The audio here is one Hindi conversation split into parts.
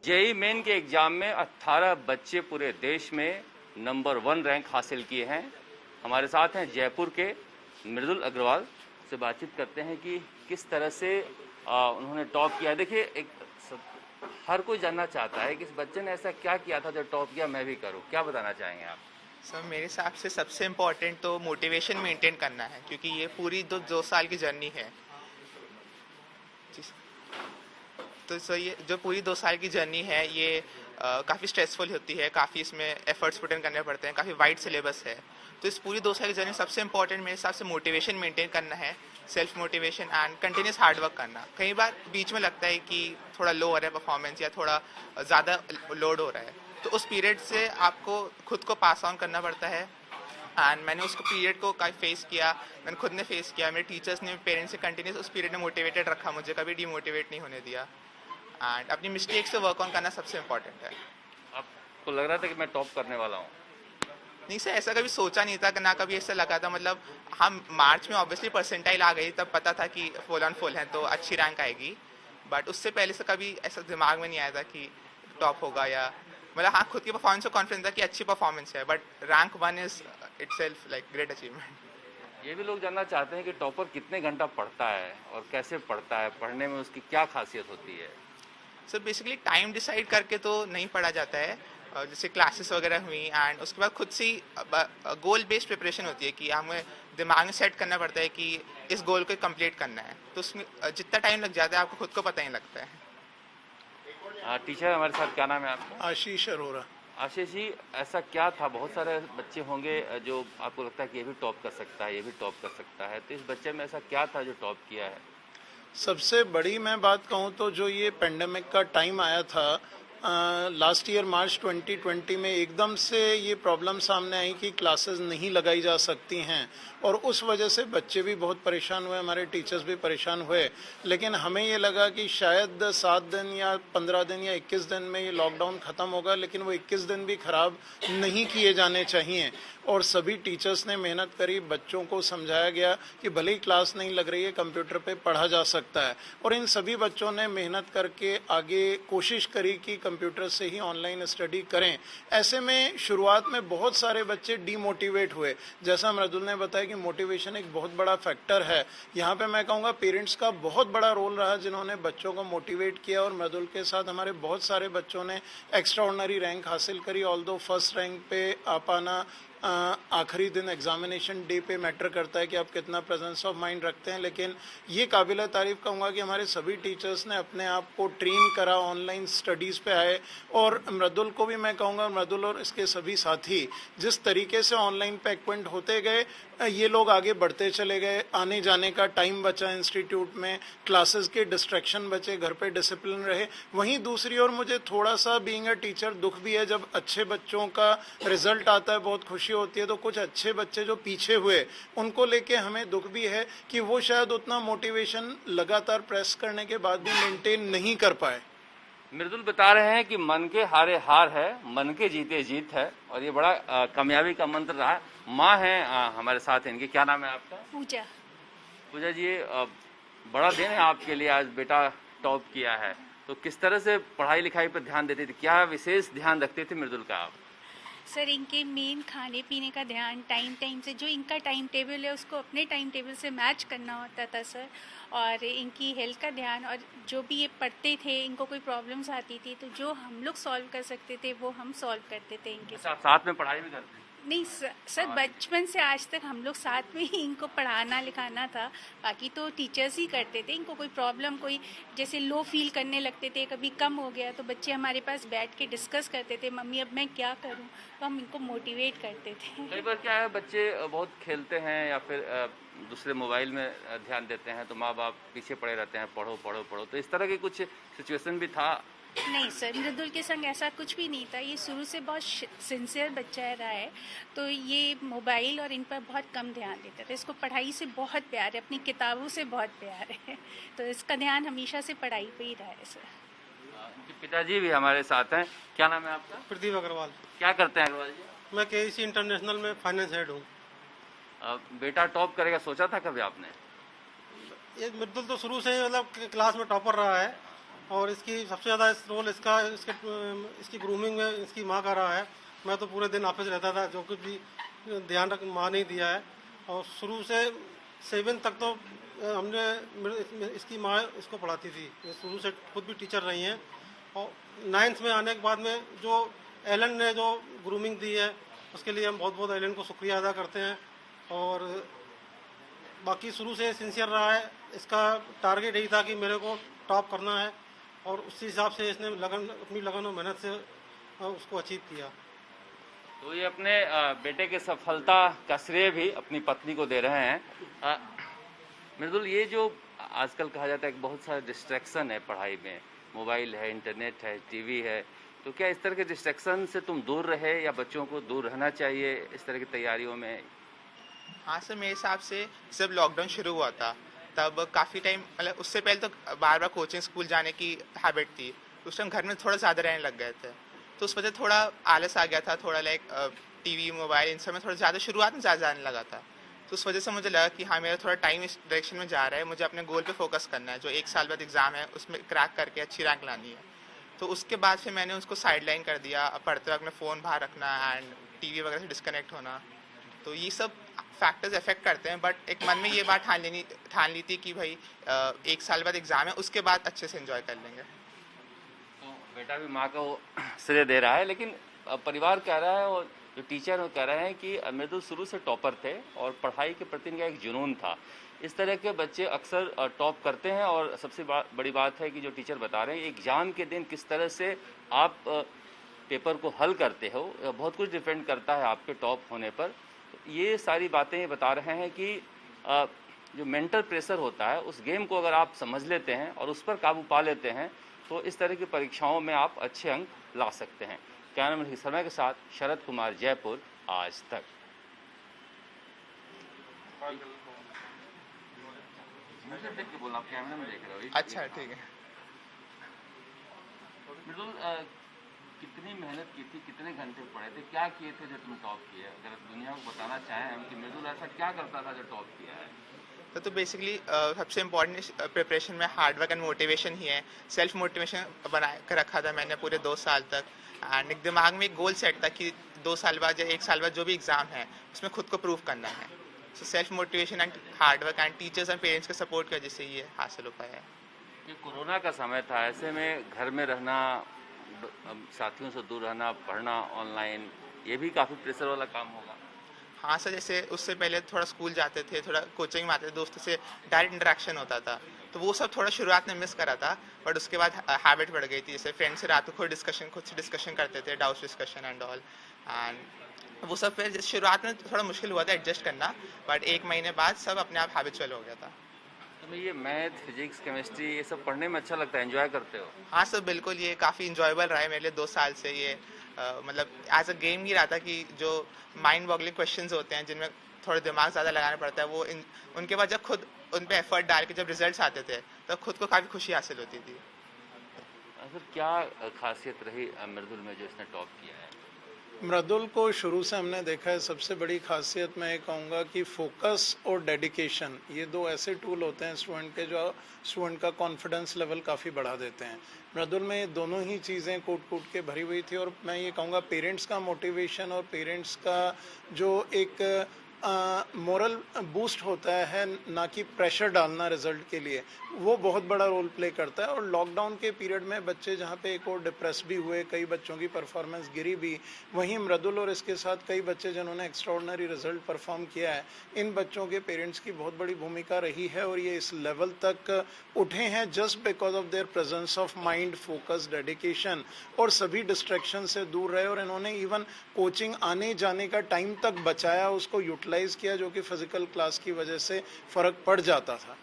जेईई मेन के एग्जाम में 18 बच्चे पूरे देश में नंबर 1 रैंक हासिल किए हैं। हमारे साथ हैं जयपुर के मृदुल अग्रवाल, से बातचीत करते हैं कि किस तरह से उन्होंने टॉप किया। देखिए, हर कोई जानना चाहता है कि इस बच्चे ने ऐसा क्या किया था जो टॉप किया, मैं भी करूं। क्या बताना चाहेंगे आप? सर, मेरे हिसाब से सबसे इम्पोर्टेंट तो मोटिवेशन मेंटेन करना है, क्योंकि ये पूरी 2 साल की जर्नी है। तो सर, ये जो पूरी 2 साल की जर्नी है ये काफ़ी स्ट्रेसफुल होती है, काफ़ी इसमें एफर्ट्स पुट इन करने पड़ते हैं, काफ़ी वाइड सिलेबस है। तो इस पूरी 2 साल की जर्नी सबसे इंपॉर्टेंट मेरे हिसाब से मोटिवेशन मेंटेन करना है, self motivation and continuous hard work करना। कई बार बीच में लगता है कि थोड़ा लो हो रहा है परफॉर्मेंस या थोड़ा ज़्यादा लोड हो रहा है, तो उस पीरियड से आपको खुद को पास ऑन करना पड़ता है। एंड मैंने उस पीरियड को काफ़ी फेस किया, मैंने खुद ने फेस किया, मेरे टीचर्स ने, पेरेंट्स से कंटिन्यूस उस पीरियड में मोटिवेटेड रखा, मुझे कभी डीमोटिवेट नहीं होने दिया। एंड अपनी मिस्टेक्स से वर्क ऑन करना सबसे इम्पोर्टेंट है। आपको लग रहा था कि मैं टॉप करने वाला हूँ? नहीं सर, ऐसा कभी सोचा नहीं था, ना कभी ऐसा लगा था। मतलब हम मार्च में ऑब्वियसली परसेंटाइल आ गई, तब पता था कि फुल ऑन फुल है तो अच्छी रैंक आएगी, बट उससे पहले से कभी ऐसा दिमाग में नहीं आया था कि टॉप होगा। या मतलब हाँ, खुद की परफॉर्मेंस को कॉन्फिडेंस था कि अच्छी परफॉर्मेंस है, but rank 1 is itself like great achievement. ये भी लोग जानना चाहते हैं कि टॉपर कितने घंटा पढ़ता है और कैसे पढ़ता है, पढ़ने में उसकी क्या खासियत होती है? सर बेसिकली टाइम डिसाइड करके तो नहीं पढ़ा जाता है, जैसे क्लासेस वगैरह हुई, एंड उसके बाद खुद से गोल बेस्ड प्रिपरेशन होती है कि हमें दिमाग में सेट करना पड़ता है कि इस गोल को कंप्लीट करना है। तो उसमें जितना टाइम लग जाता है आपको खुद को पता ही लगता है। टीचर हमारे साथ, क्या नाम है आपका? आशीष अरोरा। आशीष जी, ऐसा क्या था, बहुत सारे बच्चे होंगे जो आपको लगता है कि ये भी टॉप कर सकता है, ये भी टॉप कर सकता है, तो इस बच्चे में ऐसा क्या था जो टॉप किया है? सबसे बड़ी मैं बात कहूँ तो जो ये पेंडेमिक का टाइम आया था लास्ट ईयर मार्च 2020 में, एकदम से ये प्रॉब्लम सामने आई कि क्लासेस नहीं लगाई जा सकती हैं, और उस वजह से बच्चे भी बहुत परेशान हुए, हमारे टीचर्स भी परेशान हुए। लेकिन हमें ये लगा कि शायद 7 दिन या 15 दिन या 21 दिन में ये लॉकडाउन ख़त्म होगा, लेकिन वो 21 दिन भी ख़राब नहीं किए जाने चाहिए। और सभी टीचर्स ने मेहनत करी, बच्चों को समझाया गया कि भले ही क्लास नहीं लग रही है, कंप्यूटर पे पढ़ा जा सकता है, और इन सभी बच्चों ने मेहनत करके आगे कोशिश करी कि कंप्यूटर से ही ऑनलाइन स्टडी करें। ऐसे में शुरुआत में बहुत सारे बच्चे डीमोटिवेट हुए। जैसा मृदुल ने बताया कि मोटिवेशन एक बहुत बड़ा फैक्टर है। यहाँ पे मैं कहूँगा पेरेंट्स का बहुत बड़ा रोल रहा, जिन्होंने बच्चों को मोटिवेट किया, और मृदुल के साथ हमारे बहुत सारे बच्चों ने एक्स्ट्रा ऑर्डिनरी रैंक हासिल करी। ऑल्दो फर्स्ट रैंक पे आ पाना आखिरी दिन एग्जामिनेशन डे पे मैटर करता है कि आप कितना प्रेजेंस ऑफ माइंड रखते हैं, लेकिन ये काबिल तारीफ कहूँगा कि हमारे सभी टीचर्स ने अपने आप को ट्रेन करा, ऑनलाइन स्टडीज़ पे आए। और मृदुल को भी मैं कहूँगा, मृदुल और इसके सभी साथी जिस तरीके से ऑनलाइन पे एक्वेंट होते गए, ये लोग आगे बढ़ते चले गए। आने जाने का टाइम बचा इंस्टीट्यूट में, क्लासेस के डिस्ट्रैक्शन बचे, घर पे डिसिप्लिन रहे। वहीं दूसरी ओर मुझे थोड़ा सा बीइंग अ टीचर दुख भी है, जब अच्छे बच्चों का रिजल्ट आता है, बहुत खुशी होती है, तो कुछ अच्छे बच्चे जो पीछे हुए उनको लेके हमें दुख भी है कि वो शायद उतना मोटिवेशन लगातार प्रेस करने के बाद भी मेंटेन नहीं कर पाए। मृदुल बता रहे हैं कि मन के हारे हार है, मन के जीते जीत है, और ये बड़ा कामयाबी का मंत्र रहा है। माँ है हमारे साथ, इनकी क्या नाम है आपका? पूजा। पूजा जी, बड़ा दिन है आपके लिए, आज बेटा टॉप किया है, तो किस तरह से पढ़ाई लिखाई पर ध्यान देते थे, क्या विशेष ध्यान रखते थे मृदुल का आप? सर, इनके मेन खाने पीने का ध्यान टाइम से, जो इनका टाइम टेबल है उसको अपने टाइम टेबल से मैच करना होता था सर। और इनकी हेल्थ का ध्यान, और जो भी ये पढ़ते थे, इनको कोई प्रॉब्लम्स आती थी तो जो हम लोग सॉल्व कर सकते थे वो हम सॉल्व करते थे इनके साथ। साथ में पढ़ाई भी करते? नहीं सर, बचपन से आज तक हम लोग साथ में ही इनको पढ़ाना लिखाना था, बाकी तो टीचर्स ही करते थे। इनको कोई प्रॉब्लम, कोई जैसे लो फील करने लगते थे, कभी कम हो गया तो बच्चे हमारे पास बैठ के डिस्कस करते थे, मम्मी अब मैं क्या करूं, तो हम इनको मोटिवेट करते थे। कई बार क्या है, बच्चे बहुत खेलते हैं या फिर दूसरे मोबाइल में ध्यान देते हैं, तो माँ बाप पीछे पड़े रहते हैं, पढ़ो पढ़ो पढ़ो, तो इस तरह की कुछ सिचुएशन भी था? नहीं सर, मृदुल के संग ऐसा कुछ भी नहीं था। ये शुरू से बहुत सिंसियर बच्चा रहा है, तो ये मोबाइल और इन पर बहुत कम ध्यान देता था। इसको पढ़ाई से बहुत प्यार है, अपनी किताबों से बहुत प्यार है, तो इसका ध्यान हमेशा से पढ़ाई पे ही रहा है सर। पिताजी भी हमारे साथ हैं, क्या नाम है आपका? प्रदीप अग्रवाल। क्या करते हैं अग्रवाल जी? मैं केईसी इंटरनेशनल में फाइनेंस हेड हूँ। बेटा टॉप करेगा, सोचा था कभी आपने? ये मृदुल तो शुरू से ही मतलब क्लास में टॉपर रहा है, और इसकी सबसे ज़्यादा रोल इसकी ग्रूमिंग में इसकी माँ का रहा है। मैं तो पूरे दिन ऑफिस रहता था, जो कुछ भी ध्यान रख माँ नहीं दिया है। और शुरू से 7 तक तो इसकी माँ इसको पढ़ाती थी। ये शुरू से खुद भी टीचर रही हैं। और 9th में आने के बाद में जो एलन ने जो ग्रूमिंग दी है, उसके लिए हम बहुत बहुत एलन को शुक्रिया अदा करते हैं। और बाकी शुरू से सिंसियर रहा है। इसका टारगेट यही था कि मेरे को टॉप करना है, और उसी हिसाब से इसने अपनी लगन और मेहनत से उसको अचीव किया। तो ये अपने बेटे की सफलता का श्रेय भी अपनी पत्नी को दे रहे हैं। मृदुल, ये जो आजकल कहा जाता है कि बहुत सारे डिस्ट्रैक्शन है पढ़ाई में, मोबाइल है, इंटरनेट है, टीवी है, तो क्या इस तरह के डिस्ट्रैक्शन से तुम दूर रहे या बच्चों को दूर रहना चाहिए इस तरह की तैयारियों में? हाँ सर, मेरे हिसाब से जब लॉकडाउन शुरू हुआ था तब काफ़ी टाइम, मतलब उससे पहले तो बार बार कोचिंग स्कूल जाने की हैबिट थी। उस टाइम घर में थोड़ा ज़्यादा रहने लग गए थे, तो उस वजह थोड़ा आलस आ गया था, थोड़ा लाइक टीवी मोबाइल इन सब में थोड़ा ज़्यादा शुरुआत में ज़्यादा जाने लगा था। तो उस वजह से मुझे लगा कि हाँ, मेरा थोड़ा टाइम इस डायरेक्शन में जा रहा है, मुझे अपने गोल पे फोकस करना है, जो 1 साल बाद एग्ज़ाम है उसमें क्रैक करके अच्छी रैंक लानी है। तो उसके बाद फिर मैंने उसको साइडलाइन कर दिया, पढ़ते वक्त अपना फ़ोन बाहर रखना एंड टीवी वगैरह से डिस्कनेक्ट होना। तो ये सब फैक्टर्स इफेक्ट करते हैं, बट एक मन में ये बात ठान ली थी कि भाई 1 साल बाद एग्ज़ाम है, उसके बाद अच्छे से एंजॉय कर लेंगे। तो बेटा भी माँ को श्रेय दे रहा है, लेकिन परिवार कह रहा है और जो टीचर कह रहे हैं कि मृदुल शुरू से टॉपर थे और पढ़ाई के प्रति इनका एक जुनून था। इस तरह के बच्चे अक्सर टॉप करते हैं, और सबसे बड़ी बात है कि जो टीचर बता रहे हैं एग्ज़ाम के दिन किस तरह से आप पेपर को हल करते हो, बहुत कुछ डिपेंड करता है आपके टॉप होने पर। तो ये सारी बातें ये बता रहे हैं कि जो मेंटल प्रेशर होता है उस गेम को अगर आप समझ लेते हैं और उस पर काबू पा लेते हैं तो इस तरह की परीक्षाओं में आप अच्छे अंक ला सकते हैं। कैमरामैन शर्मा के साथ शरद कुमार, जयपुर, आज तक। देख के बोलना, आप कैमरा में देख रहे हो। अच्छा, ठीक है। मृदुल, कितनी मेहनत की थी, कितने घंटे पढ़े थे, क्या किए थे जो तुम टॉप किए? अगर दुनिया को बताना चाहें हम कि मृदुल ऐसा क्या करता था जो टॉप किया है? तो बेसिकली सबसे इम्पोर्टेंट प्रिपरेशन में हार्ड वर्क एंड मोटिवेशन ही है। सेल्फ मोटिवेशन बना कर रखा था मैंने पूरे 2 साल तक, एंड एक दिमाग में एक गोल सेट था कि 2 साल बाद या 1 साल बाद जो भी एग्ज़ाम है उसमें खुद को प्रूव करना है। So self motivation and hard work and teachers and parents के सपोर्ट की वजह से ये हासिल हो पाया है। ये कोरोना का समय था, ऐसे में घर में रहना, साथियों से दूर रहना, पढ़ना ऑनलाइन, ये भी काफ़ी प्रेशर वाला काम होगा। हाँ सर, जैसे उससे पहले थोड़ा स्कूल जाते थे, थोड़ा कोचिंग में आते थे, दोस्तों से डायरेक्ट इंटरेक्शन होता था, तो वो सब थोड़ा शुरुआत में मिस करा था, बट उसके बाद हैबिट बढ़ गई थी। जैसे फ्रेंड से रात को खुद से डिस्कशन करते थे, doubts discussion and all, and वो सब फिर शुरुआत में थोड़ा मुश्किल हुआ था एडजस्ट करना, बट 1 महीने बाद सब अपने आप हैबिचुअल हो गया था। तो ये मैथ, फिजिक्स, केमिस्ट्री ये सब पढ़ने में अच्छा लगता है, एंजॉय करते हो? हाँ सर, बिल्कुल, ये काफ़ी इंजॉयबल रहा है मेरे लिए 2 साल से। ये मतलब एज अ गेम ही रहा था कि जो माइंड बॉगलिंग क्वेश्चंस होते हैं जिनमें थोड़ा दिमाग ज़्यादा लगाना पड़ता है, वो उनके बाद जब खुद उन पे एफर्ट डाल के जब रिजल्ट्स आते थे तब खुद को काफ़ी खुशी हासिल होती थी। सर, क्या खासियत रही मृदुल में जो इसने टॉप किया है? मृदुल को शुरू से हमने देखा है, सबसे बड़ी खासियत मैं ये कहूँगा कि फोकस और डेडिकेशन, ये 2 ऐसे टूल होते हैं स्टूडेंट के जो स्टूडेंट का कॉन्फिडेंस लेवल काफ़ी बढ़ा देते हैं। मृदुल में ये दोनों ही चीज़ें कूट के भरी हुई थी, और मैं ये कहूँगा पेरेंट्स का मोटिवेशन और पेरेंट्स का जो एक मोरल बूस्ट होता है, ना कि प्रेशर डालना रिजल्ट के लिए, वो बहुत बड़ा रोल प्ले करता है। और लॉकडाउन के पीरियड में बच्चे जहाँ पे एक और डिप्रेस भी हुए, कई बच्चों की परफॉर्मेंस गिरी भी, वहीं मृदुल और इसके साथ कई बच्चे जिन्होंने एक्स्ट्राऑर्डिनरी रिजल्ट परफॉर्म किया है, इन बच्चों के पेरेंट्स की बहुत बड़ी भूमिका रही है, और ये इस लेवल तक उठे हैं just because of their presence of mind, focus, dedication, और सभी डिस्ट्रैक्शन से दूर रहे, और इन्होंने इवन कोचिंग आने जाने का टाइम तक बचाया, उसको यूटिलाइज किया, जो कि फिजिकल क्लास की वजह से फर्क पड़ जाता था।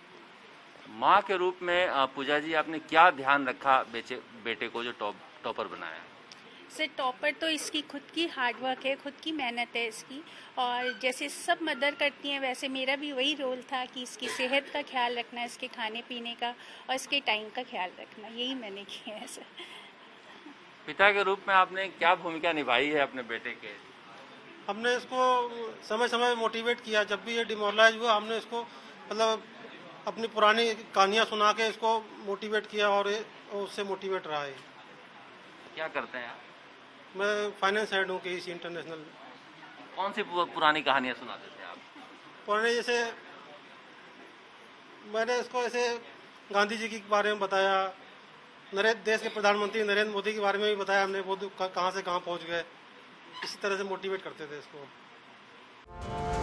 माँ के रूप में पूजा जी, आपने क्या ध्यान रखा बेटे को जो टॉपर बनाया? सर, टॉपर तो इसकी खुद की हार्डवर्क है, खुद की मेहनत है इसकी, और जैसे सब मदर करती हैं वैसे मेरा भी वही रोल था कि इसकी सेहत का ख्याल रखना, इसके खाने पीने का और इसके टाइम का ख्याल रखना, यही मैंने किया है सर। पिता के रूप में आपने क्या भूमिका निभाई है अपने बेटे के? हमने इसको समय समय मोटिवेट किया। जब भी ये डिमोरलाइज हुआ, हमने इसको मतलब अपनी पुरानी कहानियाँ सुना के इसको मोटिवेट किया और उससे मोटिवेट रहा है। क्या करते हैं आप? मैं फाइनेंस हेड हूँ KEC इंटरनेशनल। कौन सी पुरानी कहानियाँ सुनाते थे आप? पुराने जैसे मैंने इसको ऐसे गांधी जी के बारे में बताया, देश के प्रधानमंत्री नरेंद्र मोदी के बारे में भी बताया हमने, वो कहाँ से कहाँ पहुँच गए, इसी तरह से मोटिवेट करते थे इसको।